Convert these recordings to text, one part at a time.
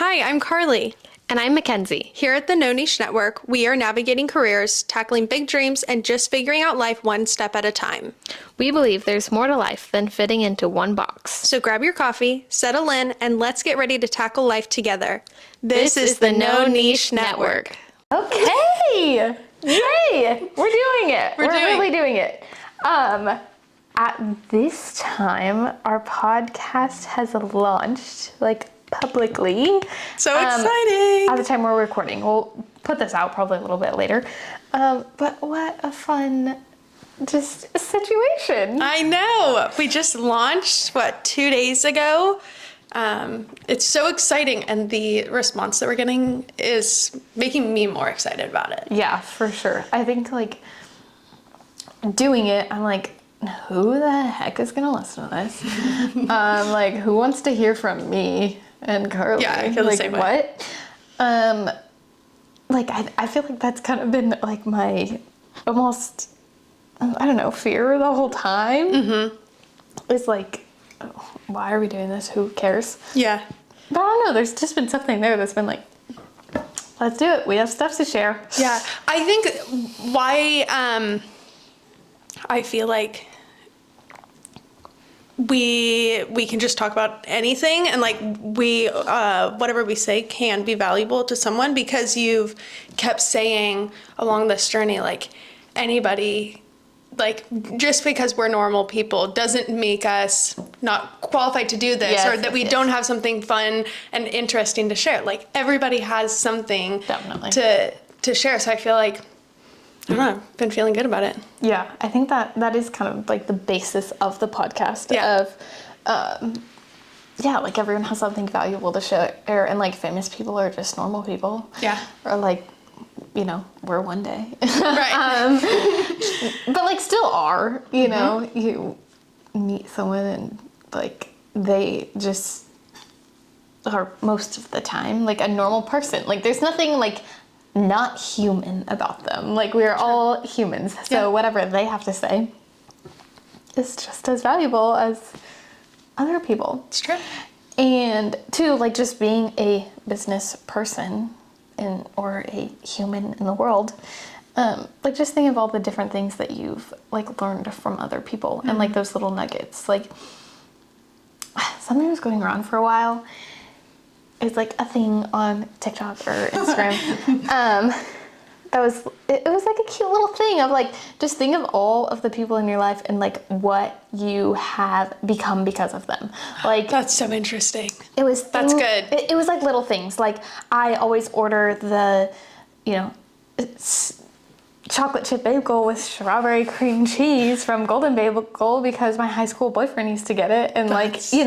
Hi, I'm Carly. And I'm Mackenzie. Here at the No Niche Network, we are navigating careers, tackling big dreams, and just figuring out life one step at a time. We believe there's more to life than fitting into one box. So grab your coffee, settle in, and let's get ready to tackle life together. This is the No Niche Network. Okay! Yay! We're doing it. We're really doing it. At this time, our podcast has launched, publicly. So exciting! At the time we're recording. We'll put this out probably a little bit later. But what a fun situation. I know. We just launched, 2 days ago? It's so exciting, and the response that we're getting is making me more excited about it. Yeah, for sure. I think, doing it, I'm like, who the heck is gonna listen to this? Who wants to hear from me and Carly? Yeah, I feel the same way. What? I feel like that's kind of been, my almost, I don't know, fear the whole time. Mm-hmm. It's why are we doing this? Who cares? Yeah. But I don't know, there's just been something there that's been let's do it. We have stuff to share. Yeah. I think why, I feel like we can just talk about anything, and whatever we say can be valuable to someone, because you've kept saying along this journey, anybody, just because we're normal people doesn't make us not qualified to do this, yes, or that we don't have something fun and interesting to share. Everybody has something definitely to share. So I feel I don't know, I've been feeling good about it. Yeah, I think that is kind of the basis of the podcast. Yeah. Everyone has something valuable to share, and famous people are just normal people. Yeah. Or we're one day. Right. But still are, you know, Mm-hmm. you meet someone and they just are most of the time a normal person. There's nothing not human about them. We're all humans, so Yeah. whatever they have to say is just as valuable as other people. It's true. And two, just being a business person or a human in the world, just think of all the different things that you've learned from other people. Mm-hmm. And those little nuggets. Something was going around for a while. It's a thing on TikTok or Instagram. It was a cute little thing of just think of all of the people in your life and what you have become because of them. That's so interesting. That's good. It was little things. I always order the, chocolate chip bagel with strawberry cream cheese from Golden Bagel because my high school boyfriend used to get it, and That's, things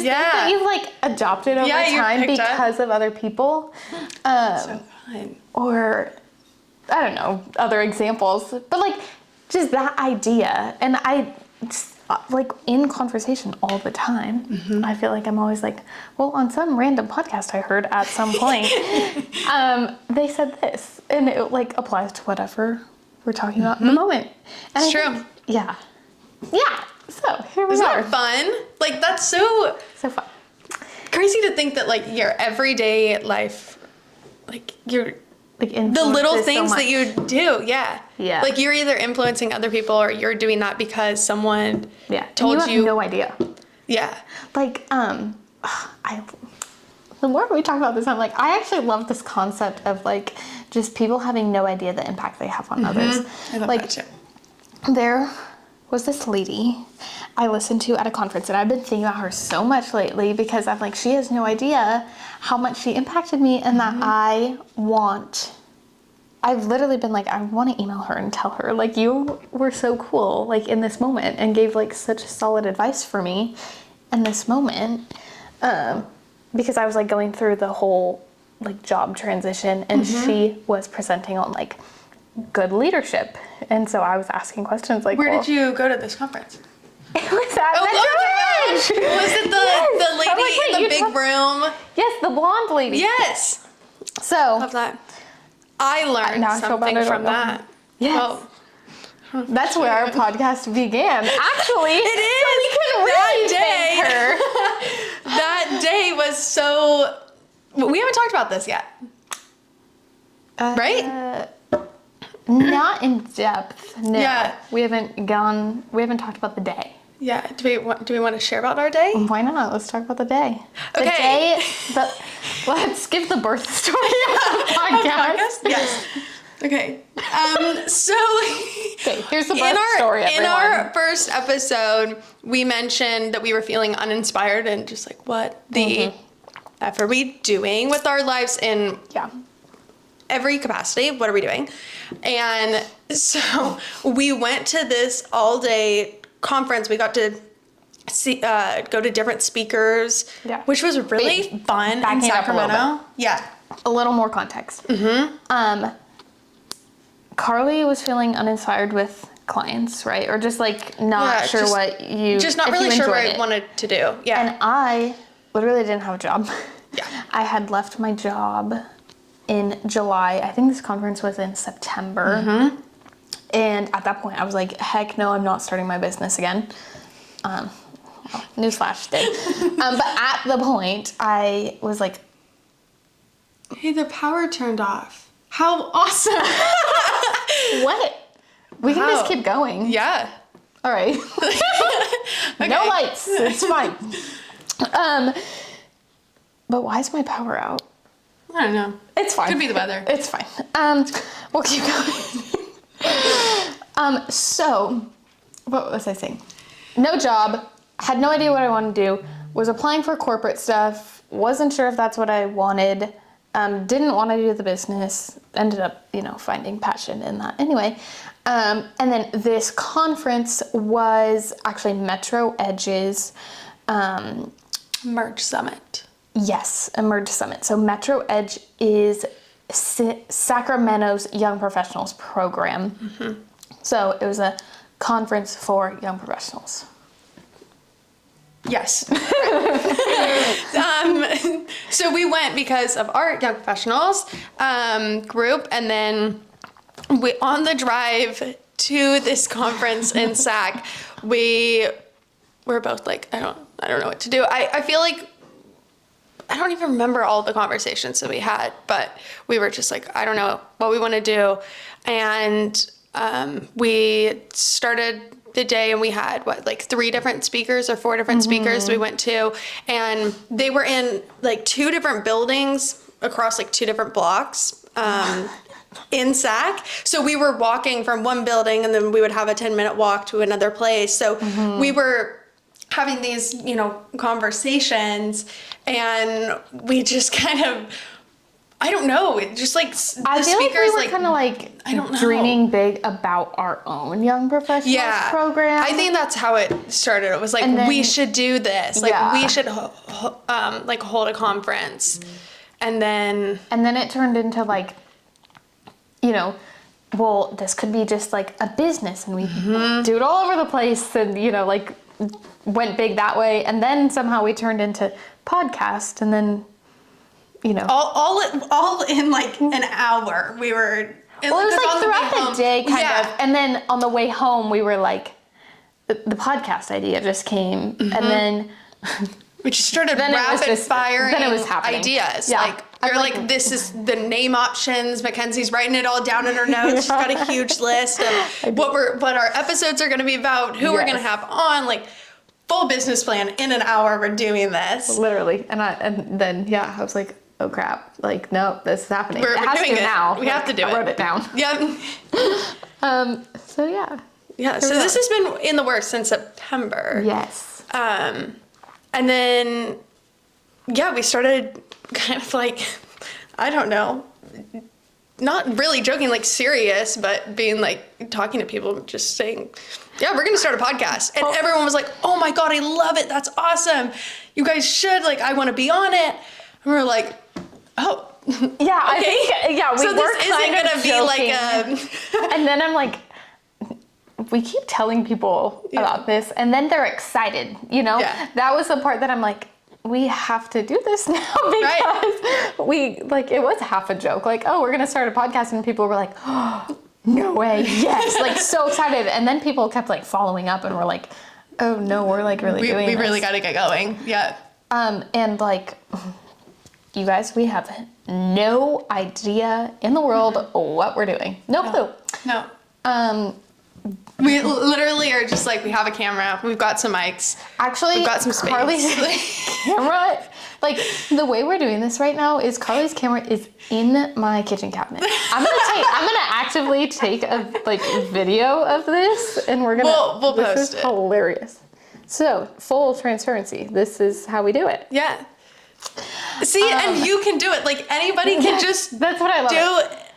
that you've adopted over time because of other people. So fun. Or I don't know, other examples, but just that idea. And I just, in conversation all the time, mm-hmm. I feel I'm always well, on some random podcast I heard at some point, they said this, and it applies to whatever we're talking about mm-hmm. in the moment. And it's true. Yeah. So here we are. Isn't that fun? That's so fun. Crazy to think that your everyday life, you're the little things that you do, yeah. You're either influencing other people or you're doing that because someone told you have no idea. Yeah. The more we talk about this, I'm I actually love this concept of just people having no idea the impact they have on mm-hmm. others. I love that too. There was this lady I listened to at a conference, and I've been thinking about her so much lately because I'm she has no idea how much she impacted me, and mm-hmm. that I've literally been I want to email her and tell her, you were so cool, in this moment, and gave such solid advice for me in this moment, because I was going through the whole job transition, and mm-hmm. she was presenting on good leadership, and so I was asking questions where did you go to this conference? It was at Metro Ridge! Was it the lady in the big room? Yes, the blonde lady. Yes. So love that. I learned something from that. Yes. That's where our podcast began. Actually, it is. So we can really thank her. That day was so We haven't talked about this yet. Right? Not in depth. No. Yeah. We haven't talked about the day. Yeah. Do we want to share about our day? Why not? Let's talk about the day. Okay. Let's give the birth story of the podcast. Yes. Okay. So okay, here's the birth story, everyone. In our first episode, we mentioned that we were feeling uninspired and just like, what the F are we doing with our lives in every capacity? What are we doing? And so we went to this all-day conference. We got to go to different speakers, which was really fun in Sacramento. Yeah. A little more context. Carly was feeling uninspired with clients, right? Or just like not sure just not really sure what I wanted to do. Yeah. And I literally didn't have a job. Yeah. I had left my job in July. I think this conference was in September. And at that point I was like, heck no, I'm not starting my business again. Well, newsflash, did. But at the point I was like, hey, the power turned off. How awesome. what? We can just keep going. Yeah. All right. Okay. No lights. It's fine. But why is my power out? I don't know. It's fine. Could be the weather. It's fine. We'll keep going. So, what was I saying? No job. Had no idea what I wanted to do. Was applying for corporate stuff. Wasn't sure if that's what I wanted. Didn't want to do the business. Ended up, finding passion in that anyway. And then this conference was actually Metro Edge's Merge Summit. Yes, a Merge Summit. So Metro Edge is Sacramento's Young Professionals program. So it was a conference for young professionals. Yes. So we went because of our young professionals group, and then on the drive to this conference in Sac, we were both like, I don't know what to do. I feel like I don't even remember all the conversations that we had, but we were just like, I don't know what we want to do, and we started the day, and we had 3 different speakers or 4 different speakers we went to, and they were in 2 different buildings across 2 different blocks in Sac. So we were walking from one building, and then we would have a 10-minute walk to another place. So we were having these conversations, and we just kind of, I don't know, it just I feel like we were kind of I don't know, dreaming big about our own young professionals program. I think that's how it started. It was we should do this. We should hold a conference. And then it turned into well, this could be just a business, and we do it all over the place, and went big that way. And then somehow we turned into podcast, and then all in an hour. We were. Well, it was throughout the day, kind of. And then on the way home, we were the podcast idea just came, and then we just started rapid firing. Then it was happening. Ideas. Yeah. You're this is the name options. Mackenzie's writing it all down in her notes. She's got a huge list of what our episodes are going to be about, who we're going to have on, full business plan. In an hour, we're doing this. Literally. And then I was like, oh crap, nope, this is happening. We're doing it now. We have to do it. I wrote it down. Yep. So yeah. Yeah, so this has been in the works since September. Yes. And then, we started kind of I don't know, not really joking, serious, but being talking to people, just saying, yeah, we're going to start a podcast. And everyone was like, oh my God, I love it. That's awesome. You guys should, I want to be on it. And we're like, oh. Yeah, okay. I think, we so were this isn't going to be And then I'm we keep telling people about this, and then they're excited, Yeah. That was the part that I'm we have to do this now, because we, it was half a joke. Oh, we're going to start a podcast, and people were like, oh, no way, yes. So excited. And then people kept, following up, and we're like, oh, no, we're, really doing this. We really got to get going. Yeah. And, you guys, we have no idea in the world what we're doing. No clue. No. We literally are just like, we have a camera, we've got some mics. Actually, we've got some space. Carly's camera, like the way we're doing this right now is Carly's camera is in my kitchen cabinet. I'm gonna actively take a like video of this, and we're gonna. We'll this post is it. hilarious. So full transparency. This is how we do it. Yeah. See, and you can do it. Like anybody can just. That's what I love.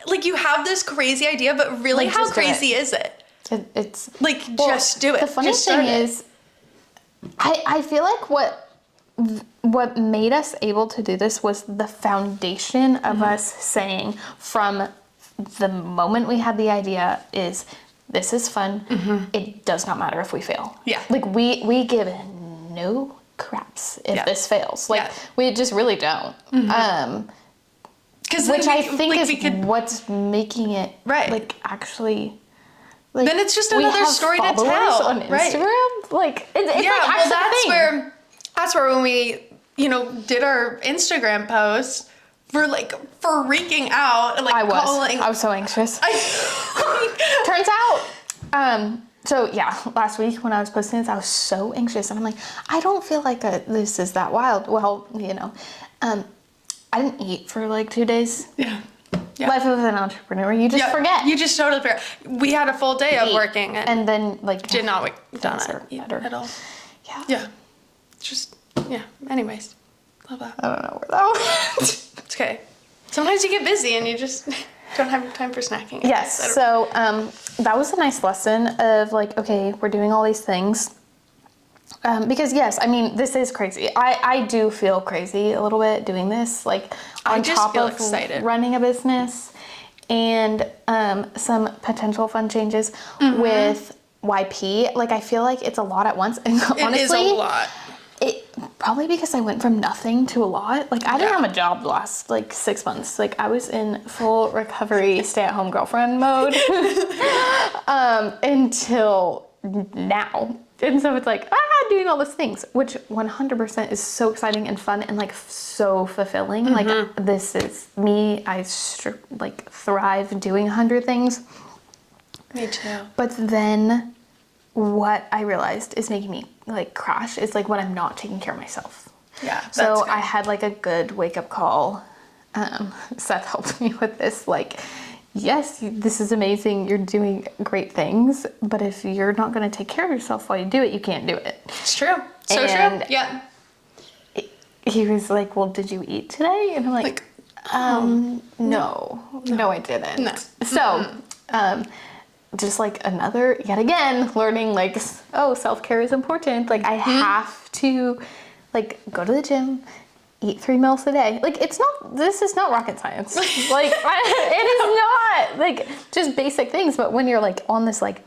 Like you have this crazy idea, but really, Like, how just do crazy is it? It's Like just do it. The funny Just thing start it. is, I feel like what made us able to do this was the foundation of us saying from the moment we had the idea is this is fun. It does not matter if we fail. Yeah. Like we give no craps if this fails. Like we just really don't. Which I think is what's making it like actually. Like, then it's just another story to tell on Instagram. Right. Like it's yeah, like well that's where when we did our Instagram post, we're like freaking out and like I was so anxious. Turns out, so yeah, last week when I was posting this, I was so anxious, and I'm like, I don't feel like this is that wild. Well, I didn't eat for like 2 days. Yeah. Life of an entrepreneur, you just forget. You just totally forget. We had a full day of working and then like did not eat better at all. Yeah. Yeah. Just anyways. Love that. I don't know where that went. It's okay. Sometimes you get busy and you just don't have time for snacking. Yes. So that was a nice lesson of like, okay, we're doing all these things. Because yes, I mean, this is crazy. I do feel crazy a little bit doing this, like on top of running a business and some potential fun changes with YP. Like I feel like it's a lot at once, and honestly, it is a lot. Probably because I went from nothing to a lot. Like I didn't have a job the last like 6 months. Like I was in full recovery, stay-at-home girlfriend mode until now. And so it's like, doing all those things, which 100% is so exciting and fun and like so fulfilling. Like this is me. I thrive doing 100 things. Me too. But then what I realized is making me like crash is like when I'm not taking care of myself. Yeah. So I had like a good wake up call. Seth helped me with this, like, yes, this is amazing. You're doing great things, but if you're not going to take care of yourself while you do it, you can't do it. It's true. So true. Yeah. He was like, well, did you eat today? And I'm like, no, I didn't. No. So, just like yet again, learning like, self-care is important. Like I have to like go to the gym, eat 3 meals a day. Like this is not rocket science. Like it is not like just basic things. But when you're like on this like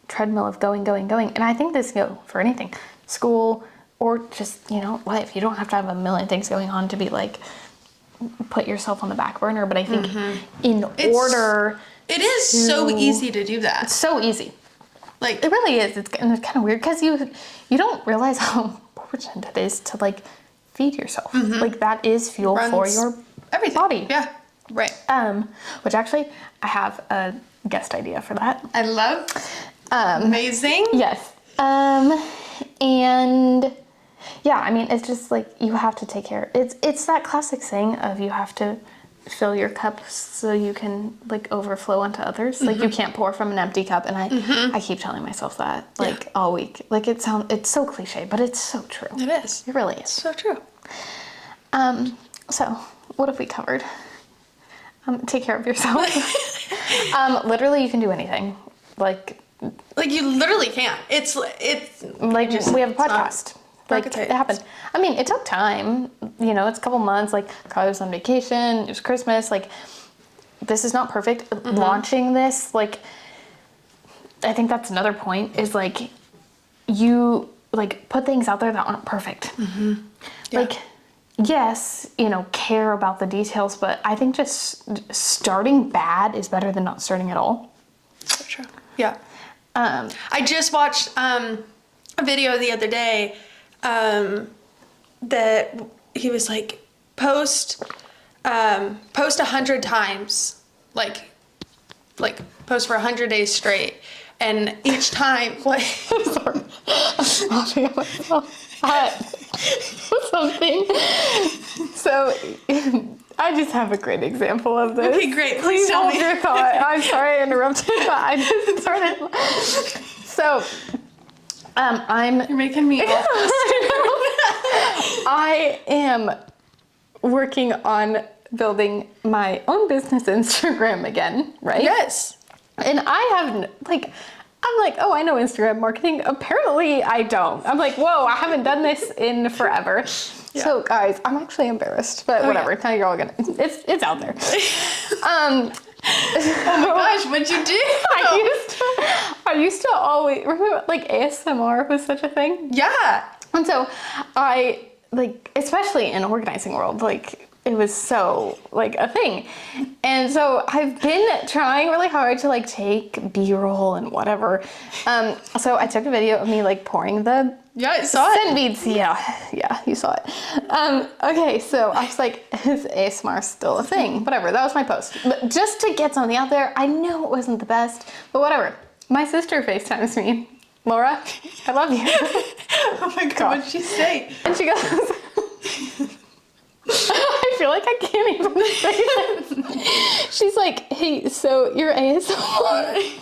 treadmill of going, and I think this go for anything, school or just, life, you don't have to have a million things going on to be like, put yourself on the back burner. But I think it is so easy to do that. It's so easy. Like it really is. It's kind of weird because you don't realize how important it is to like feed yourself. Like that is fuel for your body. Yeah. Right. Which actually I have a guest idea for that. I love. Amazing. Yes. And yeah, I mean, it's just like you have to take care. It's that classic saying of you have to fill your cup so you can like overflow onto others. Like you can't pour from an empty cup. And I keep telling myself that like all week. Like it's so cliche, but it's so true. It is. It really is. So true. So what have we covered? Take care of yourself. Literally you can do anything. Like you literally can't. It's like we have a podcast. Like it happened. I mean, it took time. It's a couple months. Like Carly was on vacation. It was Christmas. Like this is not perfect. Launching this, like I think that's another point. Is like you like put things out there that aren't perfect. Yeah. Like yes, care about the details, but I think just starting bad is better than not starting at all. So true. Yeah. I just watched a video the other day that he was like, post 100 times, like post for 100 days straight, and each time, what? Sorry. I'm laughing at myself at something. So, I just have a great example of this. Okay, great. Please tell hold me. your thought. I'm sorry I interrupted, but I just started. So, You're making me laugh. I am working on building my own business Instagram again, right? Yes. And I'm like, oh, I know Instagram marketing. Apparently I don't. I'm like, whoa, I haven't done this in forever. Yeah. So guys, I'm actually embarrassed, but whatever. Yeah. Now you're all gonna, it's out there. Oh my gosh, what'd you do? I used to always, remember like ASMR was such a thing? Yeah. And so I, like, especially in organizing world, like, it was so, like, a thing. And so I've been trying really hard to, like, take B-roll and whatever. So I took a video of me, like, pouring the Yeah, I saw it. scent beads. Yeah, you saw it. Okay, so I was like, is ASMR still a thing? Whatever, that was my post. But just to get something out there, I know it wasn't the best, but whatever. My sister FaceTimes me. Laura, I love you. Oh my God, what'd she say? And she goes, I feel like I can't even say this. She's like, hey, so you're ASMR?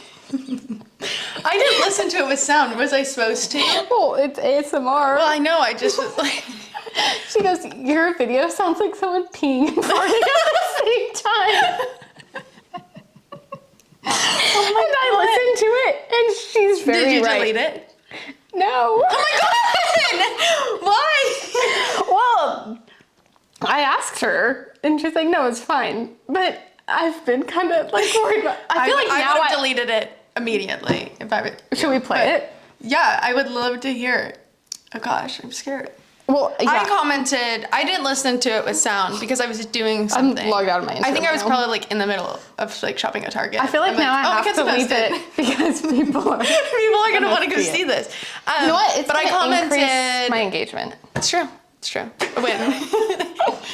I didn't listen to it with sound. Was I supposed to? Oh, it's ASMR. Well, I know. I just was like... She goes, your video sounds like someone peeing and farting at the same time. And I listened to it, and she's very Did you right. delete it? No. Oh my God! Why? Well, I asked her, and she's like, no, it's fine. But I've been kind of like worried about. I feel like I now would have deleted it immediately if I would. Should we play it? Yeah, I would love to hear it. Oh gosh, I'm scared. Well, yeah. I commented. I didn't listen to it with sound because I was doing something. I'm logged out of my Instagram I think I was now. probably like in the middle of like shopping at Target. I feel like I'm now I can't have to leave post it because people are. People are gonna want to go see it. see this. You know what? It's but I gonna commented. increase my engagement. It's true. It's true. A win.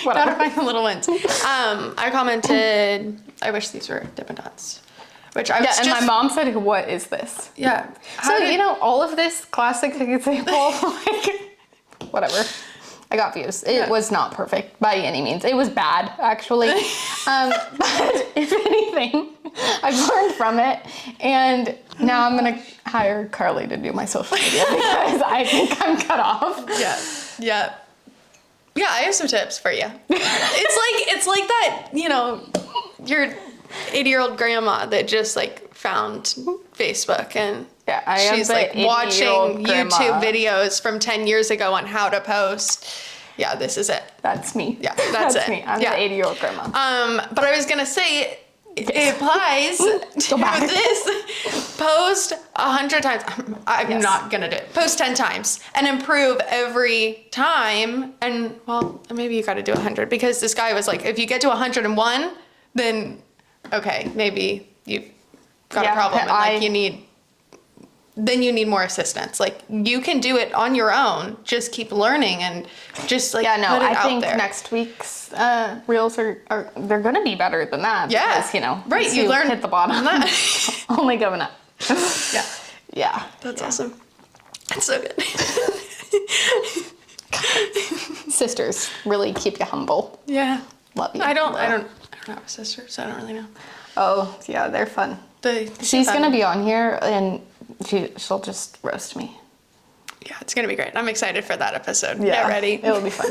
Whatever. Gotta find the little wins. I commented. I wish these were Dippin' Dots. Which I was Yeah, and my mom said, "What is this?" Yeah. So you know, all of this classic example, like whatever. I got views. It was not perfect by any means. It was bad, actually. But if anything, I've learned from it. And now I'm going to hire Carly to do my social media because I think I'm cut off. Yeah. Yeah, I have some tips for you. It's like that, you know, your 80-year-old grandma that just like found Facebook and Yeah, I am she's the like 80-year-old watching grandma. YouTube videos from 10 years ago on how to post. Yeah, this is it. That's me. Yeah, that's it. me. I'm Yeah. the 80-year-old grandma. But I was gonna say it applies to back. this. Post 100 times. I'm not gonna do it. Post 10 times and improve every time. And well, maybe you got to do 100 because this guy was like, if you get to 101, then okay, maybe you've got a problem and like you need more assistance. Like you can do it on your own. Just keep learning and just like put it I out think there. next week's reels are they're gonna be better than that. Yeah. Because, you know, Right, once you learn hit the bottom. Only going up. Yeah. Yeah. That's awesome. That's so good. Sisters really keep you humble. Yeah. Love you. I don't have a sister, so I don't really know. Oh, yeah, they're fun. She's gonna be on here and she'll just roast me. Yeah, it's gonna be great. I'm excited for that episode. Yeah. Get ready. It'll be fun.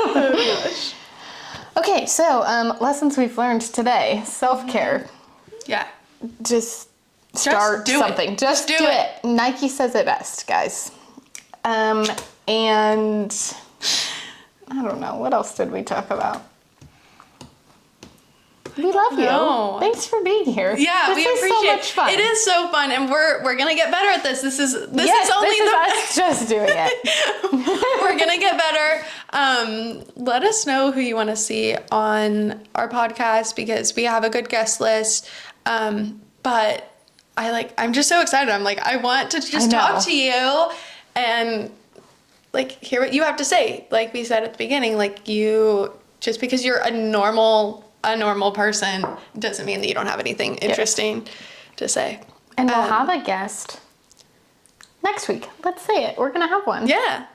Oh gosh. Okay, so lessons we've learned today. Self-care. Yeah. Just start do it. something. Just do it. Nike says it best, guys. And I don't know, what else did we talk about? We love you. know. Thanks for being here. Yeah, this we is appreciate so much fun. it. Is so fun, and we're gonna get better at this. This is only us just doing it. We're gonna get better. Let us know who you want to see on our podcast because we have a good guest list. But I'm just so excited. I'm like, I want to just talk to you, and like hear what you have to say. Like we said at the beginning, like just because you're a normal person doesn't mean that you don't have anything interesting to say. And we'll have a guest next week. Let's say it. We're gonna have one. Yeah.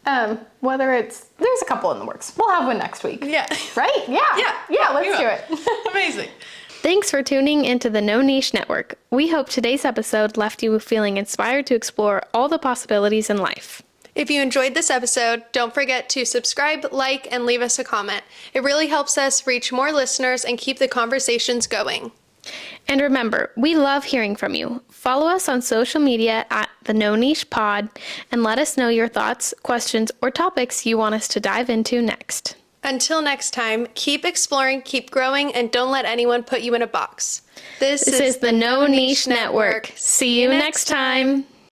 There's a couple in the works. We'll have one next week. Yeah. Right? Yeah, let's do it. Amazing. Thanks for tuning into the No Niche Network. We hope today's episode left you feeling inspired to explore all the possibilities in life. If you enjoyed this episode, don't forget to subscribe, like, and leave us a comment. It really helps us reach more listeners and keep the conversations going. And remember, we love hearing from you. Follow us on social media at the No Niche Pod and let us know your thoughts, questions, or topics you want us to dive into next. Until next time, keep exploring, keep growing, and don't let anyone put you in a box. This This is the No Niche Network. See you next time.